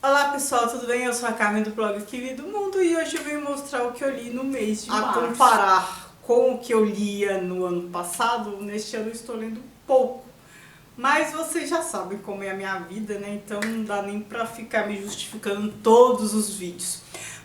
Olá pessoal, tudo bem? Eu sou a Carmen do blog Que Vi do Mundo e hoje eu venho mostrar o que eu li no mês de março. A comparar com o que eu lia no ano passado, neste ano eu estou lendo pouco. Mas vocês já sabem como é a minha vida, né? Então não dá nem pra ficar me justificando em todos os vídeos.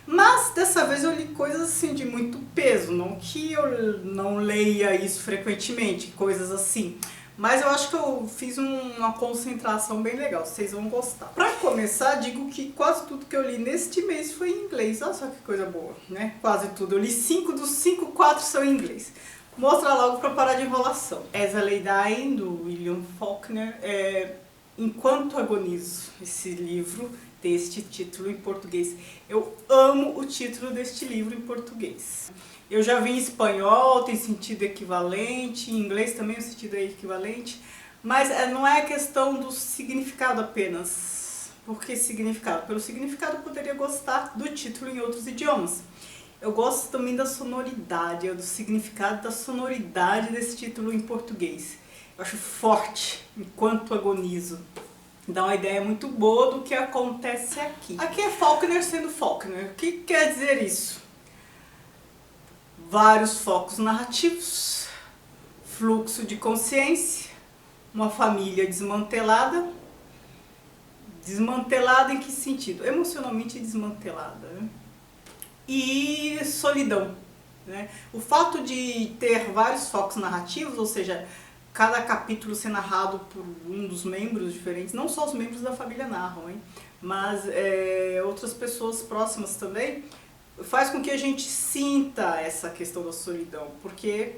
Mas dessa vez eu li coisas assim de muito peso, não que eu não leia isso frequentemente, coisas assim. Mas eu acho que eu fiz uma concentração bem legal, vocês vão gostar. Pra começar, digo que quase tudo que eu li neste mês foi em inglês. Olha só que coisa boa, né? Quase tudo. Eu li 5 dos 5, 4 são em inglês. Mostra logo pra parar de enrolação. As I Lay Dying, do William Faulkner. Enquanto Agonizo, esse livro tem este título em português. Eu amo o título deste livro em português. Eu já vi em espanhol, tem sentido equivalente, em inglês também o sentido é equivalente, mas não é a questão do significado apenas. Por que significado? Pelo significado eu poderia gostar do título em outros idiomas. Eu gosto também da sonoridade, do significado da sonoridade desse título em português. Eu acho forte, enquanto agonizo. Dá uma ideia muito boa do que acontece aqui. Aqui é Faulkner sendo Faulkner. O que quer dizer isso? Vários focos narrativos, fluxo de consciência, uma família desmantelada. Desmantelada em que sentido? Emocionalmente desmantelada, né? E solidão, né? O fato de ter vários focos narrativos, ou seja, cada capítulo ser narrado por um dos membros diferentes, não só os membros da família narram, hein? Mas outras pessoas próximas também, faz com que a gente sinta essa questão da solidão, porque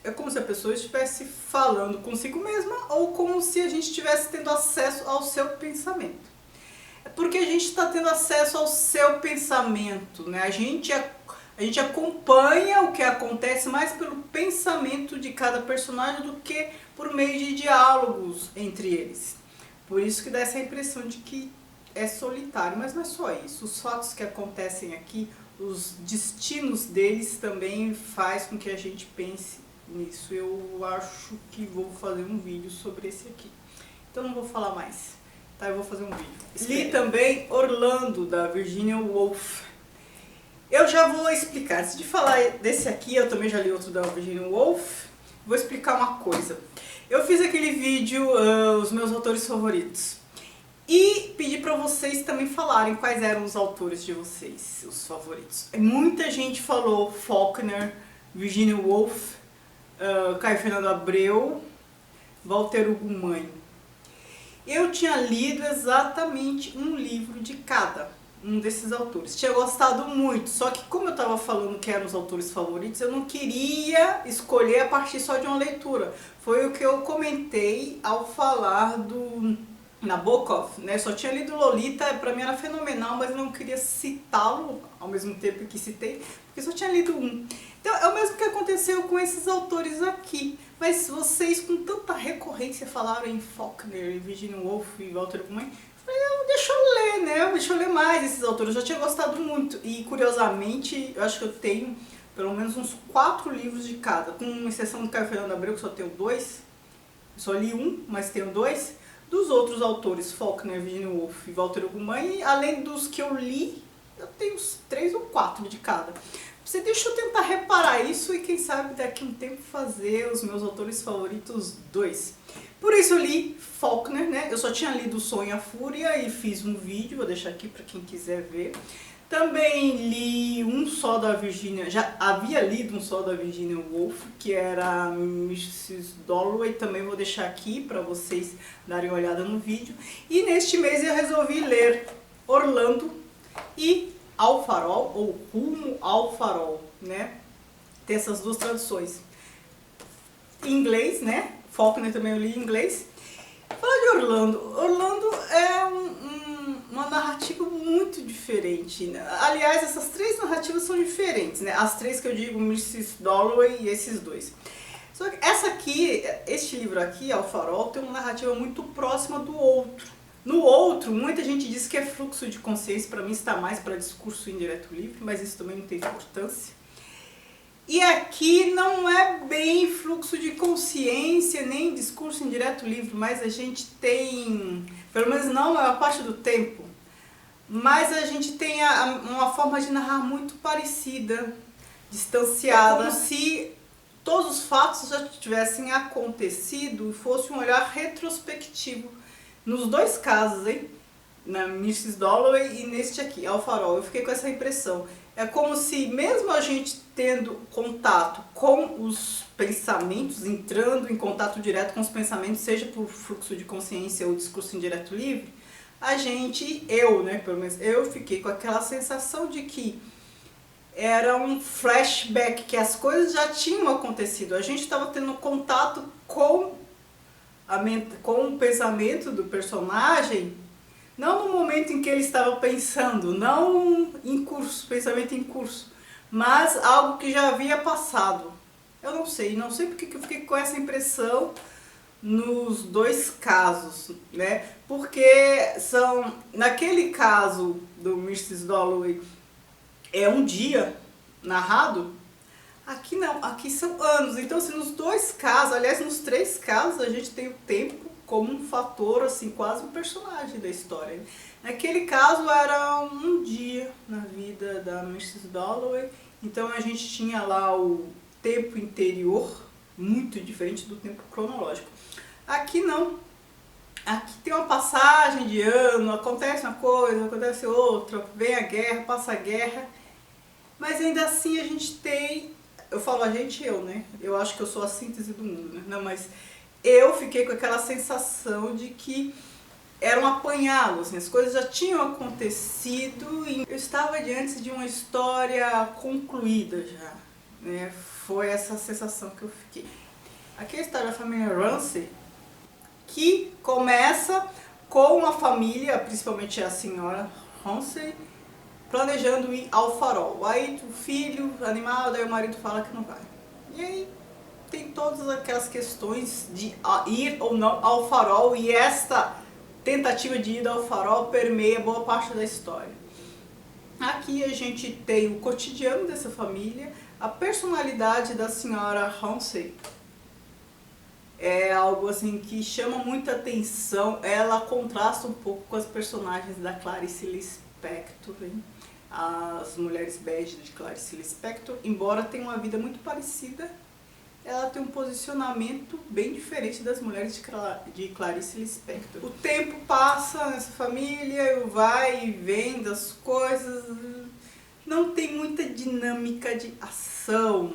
é como se a pessoa estivesse falando consigo mesma ou como se a gente estivesse tendo acesso ao seu pensamento. É porque a gente está tendo acesso ao seu pensamento, né? A gente acompanha o que acontece mais pelo pensamento de cada personagem do que por meio de diálogos entre eles. Por isso que dá essa impressão de que é solitário, mas não é só isso. Os fatos que acontecem aqui, os destinos deles também faz com que a gente pense nisso. Eu acho que vou fazer um vídeo sobre esse aqui. Então não vou falar mais, tá? Eu vou fazer um vídeo. Li também Orlando, da Virginia Woolf. Eu já vou explicar. Antes de falar desse aqui, eu também já li outro da Virginia Woolf. Vou explicar uma coisa. Eu fiz aquele vídeo, os meus autores favoritos. E pedi para vocês também falarem quais eram os autores de vocês, os favoritos. Muita gente falou Faulkner, Virginia Woolf, Caio Fernando Abreu, Walter Hugo Mãe. Eu tinha lido exatamente um livro de cada um desses autores. Tinha gostado muito, só que como eu estava falando que eram os autores favoritos, eu não queria escolher a partir só de uma leitura. Foi o que eu comentei ao falar do Nabokov, né? Só tinha lido Lolita, pra mim era fenomenal, mas eu não queria citá-lo ao mesmo tempo que citei, porque só tinha lido um. Então é o mesmo que aconteceu com esses autores aqui, mas vocês com tanta recorrência falaram em Faulkner, Virginia Woolf e Walter Hugo Mãe, deixa eu ler, né? Deixa eu ler mais esses autores, eu já tinha gostado muito. E curiosamente, eu acho que eu tenho pelo menos uns 4 livros de cada, com exceção do Caio Fernando Abreu, que só tenho 2. Eu só li um, mas tenho 2. Dos outros autores, Faulkner, Virginia Woolf e Walter Hugo Mãe, além dos que eu li, eu tenho uns 3 ou 4 de cada. Você deixa eu tentar reparar isso e quem sabe daqui a um tempo fazer os meus autores favoritos 2. Por isso eu li Faulkner, né? Eu só tinha lido O Sonho e a Fúria e fiz um vídeo, vou deixar aqui para quem quiser ver. Também li um só da Virginia, já havia lido um só da Virginia Woolf, que era Mrs. Dalloway, também vou deixar aqui para vocês darem uma olhada no vídeo. E neste mês eu resolvi ler Orlando e Ao Farol, ou Rumo ao Farol, né? Tem essas duas traduções. Em inglês, né? Faulkner também eu li em inglês. Falar de Orlando. Orlando é uma narrativa muito diferente, né? Aliás, essas 3 narrativas são diferentes, né? As 3 que eu digo, Mrs. Dalloway e esses 2. Só que essa aqui, este livro aqui, Ao Farol, tem uma narrativa muito próxima do outro. No outro, muita gente diz que é fluxo de consciência, para mim está mais para discurso indireto livre, mas isso também não tem importância. E aqui não é bem fluxo de consciência, nem discurso indireto livre, mas a gente tem, pelo menos não a maior parte do tempo, mas a gente tem uma forma de narrar muito parecida, distanciada, como se todos os fatos já tivessem acontecido e fosse um olhar retrospectivo. Nos dois casos, hein? Na Mrs. Dalloway e neste aqui, Ao Farol, eu fiquei com essa impressão. É como se, mesmo a gente tendo contato com os pensamentos, entrando em contato direto com os pensamentos, seja por fluxo de consciência ou discurso indireto livre, a gente, pelo menos eu fiquei com aquela sensação de que era um flashback, que as coisas já tinham acontecido. A gente estava tendo contato com o pensamento do personagem, não no momento em que ele estava pensando, não em curso, pensamento em curso, mas algo que já havia passado. Eu não sei porque que eu fiquei com essa impressão nos dois casos, né? Porque naquele caso do Mrs. Dalloway, é um dia narrado, aqui não, aqui são anos. Então, assim, nos dois casos, aliás, nos três casos, a gente tem o tempo como um fator, assim, quase um personagem da história. Naquele caso, era um dia na vida da Mrs. Dalloway, então a gente tinha lá o tempo interior, muito diferente do tempo cronológico. Aqui não. Aqui tem uma passagem de ano, acontece uma coisa, acontece outra, vem a guerra, passa a guerra, mas ainda assim a gente tem, eu falo a gente, né? Eu acho que eu sou a síntese do mundo, né? Não, mas eu fiquei com aquela sensação de que era um apanhado, assim, as coisas já tinham acontecido e eu estava diante de uma história concluída já, né? Foi essa sensação que eu fiquei. Aqui é a história da família Ramsay, que começa com a família, principalmente a senhora Ramsay, planejando ir ao farol. Aí o filho animado, aí o marido fala que não vai. E aí tem todas aquelas questões de ir ou não ao farol, e esta tentativa de ir ao farol permeia boa parte da história. Aqui a gente tem o cotidiano dessa família, a personalidade da senhora Ramsay é algo assim que chama muita atenção. Ela contrasta um pouco com as personagens da Clarice Lispector, hein? As mulheres bege de Clarice Lispector, embora tenha uma vida muito parecida, ela tem um posicionamento bem diferente das mulheres de Clarice Lispector. O tempo passa nessa família, vai e vem das coisas, não tem muita dinâmica de ação.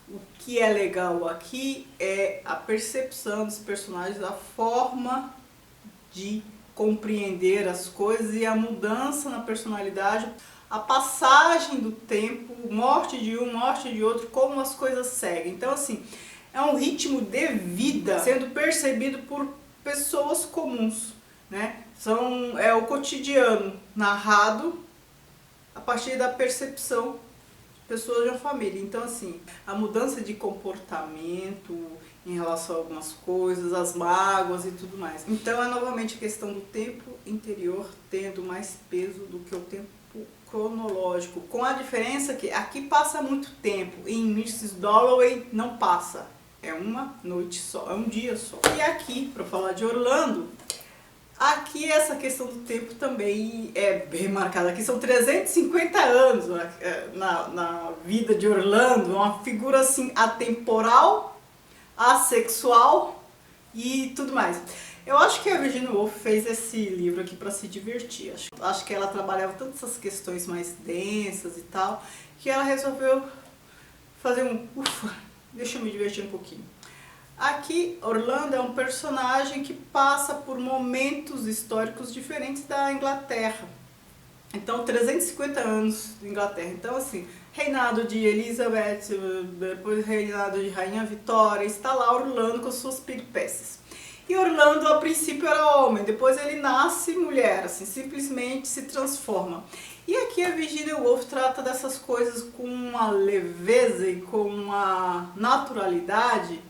O que é legal aqui é a percepção dos personagens, a forma de compreender as coisas e a mudança na personalidade, a passagem do tempo, morte de um, morte de outro, como as coisas seguem. Então, assim, é um ritmo de vida sendo percebido por pessoas comuns, né? É o cotidiano narrado a partir da percepção de pessoas de uma família. Então, assim, a mudança de comportamento em relação a algumas coisas, as mágoas e tudo mais. Então, é novamente a questão do tempo interior tendo mais peso do que o tempo cronológico, com a diferença que aqui passa muito tempo, em Mrs. Dalloway não passa, é uma noite só, é um dia só. E aqui, para falar de Orlando, aqui essa questão do tempo também é bem marcada. Aqui são 350 anos na vida de Orlando, uma figura assim atemporal, assexual e tudo mais. Eu acho que a Virginia Woolf fez esse livro aqui para se divertir. Acho que ela trabalhava tantas essas questões mais densas e tal, que ela resolveu fazer ufa, deixa eu me divertir um pouquinho. Aqui, Orlando é um personagem que passa por momentos históricos diferentes da Inglaterra. Então, 350 anos de Inglaterra. Então, assim, reinado de Elizabeth, depois reinado de Rainha Vitória, está lá Orlando com suas peripécias. E Orlando, a princípio, era homem, depois ele nasce mulher, assim, simplesmente se transforma. E aqui a Virginia Woolf trata dessas coisas com uma leveza e com uma naturalidade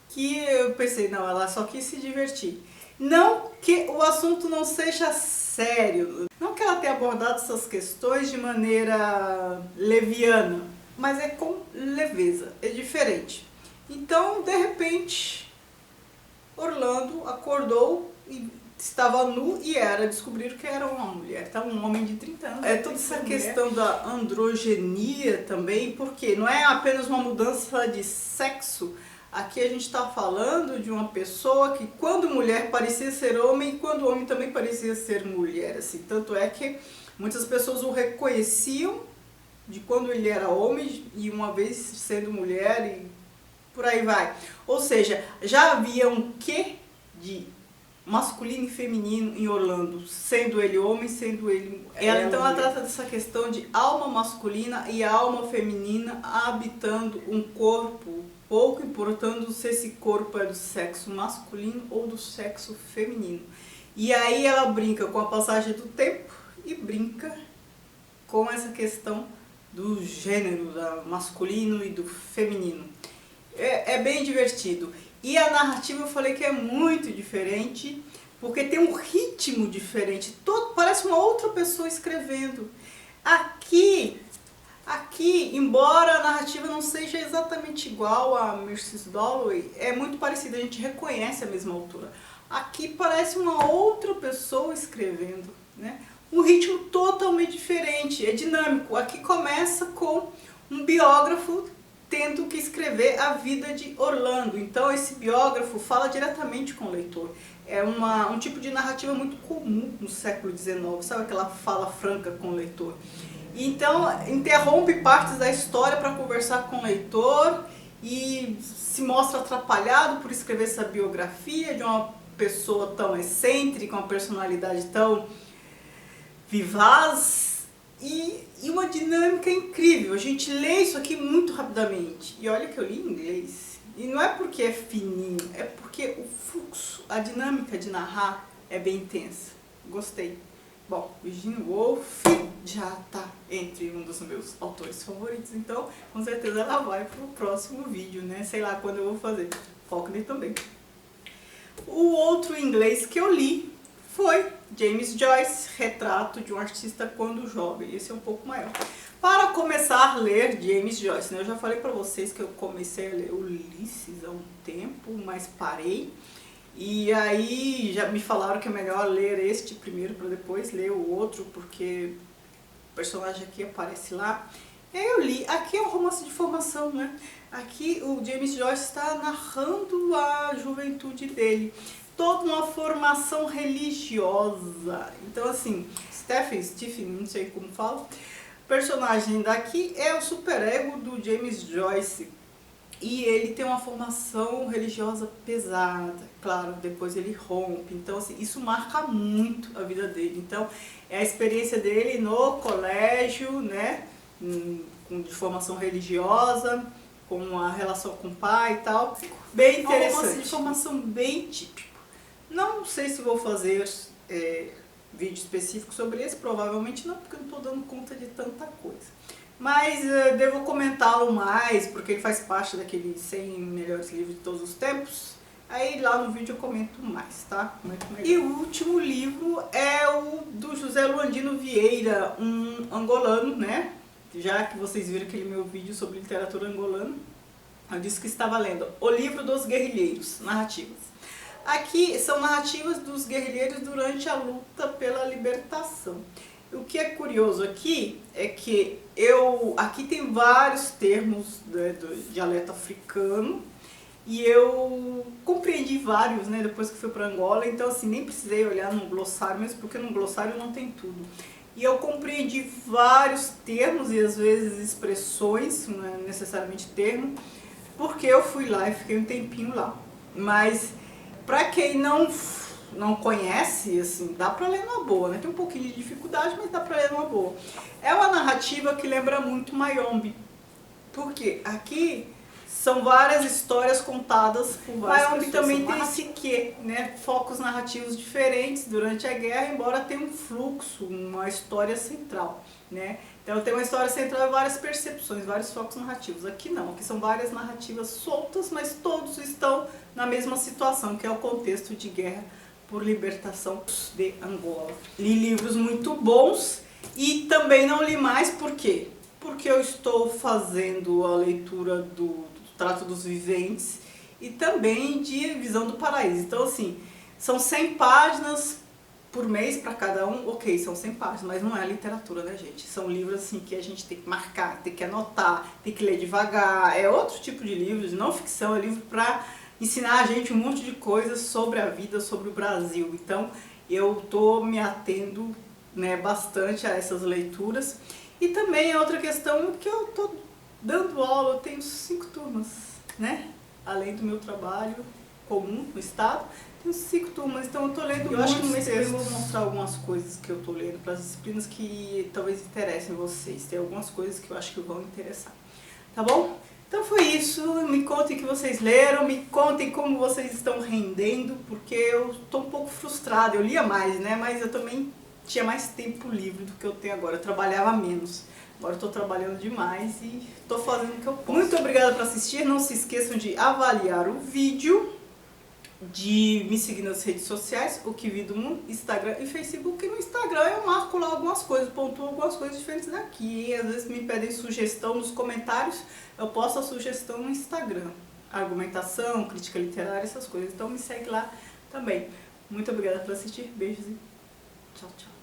que eu pensei, não, ela só quis se divertir. Não que o assunto não seja sério, não que ela tenha abordado essas questões de maneira leviana, mas é com leveza, é diferente. Então, de repente, Orlando acordou e estava nu e descobriram que era uma mulher, tá? Um homem de 30 anos. É toda essa questão da androgenia também, porque não é apenas uma mudança de sexo. Aqui a gente está falando de uma pessoa que quando mulher parecia ser homem e quando homem também parecia ser mulher, assim. Tanto é que muitas pessoas o reconheciam de quando ele era homem e uma vez sendo mulher e por aí vai. Ou seja, já havia um quê de masculino e feminino em Orlando, sendo ele homem, sendo ele ela. Então ela trata dessa questão de alma masculina e alma feminina habitando um corpo, pouco importando se esse corpo é do sexo masculino ou do sexo feminino. E aí ela brinca com a passagem do tempo e brinca com essa questão do gênero, do masculino e do feminino. É bem divertido. E a narrativa eu falei que é muito diferente, porque tem um ritmo diferente. Parece uma outra pessoa escrevendo. Aqui, embora a narrativa não seja exatamente igual a Mrs. Dalloway, é muito parecida, a gente reconhece a mesma autora. Aqui parece uma outra pessoa escrevendo, né? Um ritmo totalmente diferente, é dinâmico. Aqui começa com um biógrafo tendo que escrever a vida de Orlando. Então esse biógrafo fala diretamente com o leitor. É um tipo de narrativa muito comum no século XIX, sabe aquela fala franca com o leitor. Então interrompe partes da história para conversar com o leitor e se mostra atrapalhado por escrever essa biografia de uma pessoa tão excêntrica, uma personalidade tão vivaz. E uma dinâmica incrível, a gente lê isso aqui muito rapidamente. E olha que eu li em inglês. E não é porque é fininho, é porque o fluxo, a dinâmica de narrar é bem intensa. Gostei. Bom, Virginia Woolf já está entre um dos meus autores favoritos, então com certeza ela vai para o próximo vídeo, né? Sei lá quando eu vou fazer. Faulkner também. O outro inglês que eu li foi James Joyce, Retrato de um Artista Quando Jovem. Esse é um pouco maior. Para começar a ler James Joyce, né? Eu já falei para vocês que eu comecei a ler Ulisses há um tempo, mas parei. E aí já me falaram que é melhor ler este primeiro para depois ler o outro, porque o personagem aqui aparece lá. E aí eu li. Aqui é um romance de formação, né? Aqui o James Joyce está narrando a juventude dele. Toda uma formação religiosa. Então assim, Stephen, não sei como fala, o personagem daqui é o superego do James Joyce. E ele tem uma formação religiosa pesada, claro, depois ele rompe. Então assim, isso marca muito a vida dele. Então é a experiência dele no colégio, né, de formação religiosa, com a relação com o pai e tal. Bem interessante. Uma romance de formação bem típico. Não sei se vou fazer vídeo específico sobre esse, provavelmente não, porque eu não estou dando conta de tanta coisa. Mas devo comentá-lo mais, porque ele faz parte daqueles 100 melhores livros de todos os tempos. Aí lá no vídeo eu comento mais, tá? E o último livro é o do José Luandino Vieira, um angolano, né? Já que vocês viram aquele meu vídeo sobre literatura angolana, eu disse que estava lendo O Livro dos Guerrilheiros, narrativas. Aqui são narrativas dos guerrilheiros durante a luta pela libertação. O que é curioso aqui é que aqui tem vários termos do dialeto africano e eu compreendi vários, né, depois que fui para Angola, então assim, nem precisei olhar no glossário, mesmo porque no glossário não tem tudo. E eu compreendi vários termos e às vezes expressões, não é necessariamente termo, porque eu fui lá e fiquei um tempinho lá. Mas para quem não conhece, assim, dá pra ler numa boa, né? Tem um pouquinho de dificuldade, mas dá pra ler numa boa. É uma narrativa que lembra muito Mayombe, porque aqui são várias histórias contadas por várias pessoas. Mayombe também tem esse quê, né? Focos narrativos diferentes durante a guerra, embora tenha um fluxo, uma história central, né? Então tem uma história central e várias percepções, vários focos narrativos. Aqui não, aqui são várias narrativas soltas, mas todos estão na mesma situação, que é o contexto de guerra por libertação de Angola. Li livros muito bons e também não li mais, por quê? Porque eu estou fazendo a leitura do Trato dos Viventes e também de Visão do Paraíso. Então assim, São 100 páginas por mês para cada um, ok, são 100 páginas, mas não é literatura, né, gente? São livros assim que a gente tem que marcar, tem que anotar, tem que ler devagar. É outro tipo de livro, de não ficção, é livro para ensinar a gente um monte de coisas sobre a vida, sobre o Brasil. Então, eu tô me atendo, né, bastante a essas leituras. E também a outra questão que eu tô dando aula, eu tenho 5 turmas, né? Além do meu trabalho comum no estado, tenho 5 turmas, então eu tô lendo. Eu acho que no mês que vem eu vou mostrar algumas coisas que eu tô lendo para as disciplinas que talvez interessem vocês. Tem algumas coisas que eu acho que vão interessar. Tá bom? Então foi isso. Me contem o que vocês leram, me contem como vocês estão rendendo, porque eu tô um pouco frustrada. Eu lia mais, né? Mas eu também tinha mais tempo livre do que eu tenho agora. Eu trabalhava menos. Agora eu tô trabalhando demais e tô fazendo o que eu posso. Muito obrigada por assistir. Não se esqueçam de avaliar o vídeo, de me seguir nas redes sociais, o Que Vi do Mundo, Instagram e Facebook. E no Instagram eu marco lá algumas coisas, pontuo algumas coisas diferentes daqui. E às vezes me pedem sugestão nos comentários, eu posto a sugestão no Instagram. Argumentação, crítica literária, essas coisas. Então me segue lá também. Muito obrigada por assistir. Beijos e tchau, tchau.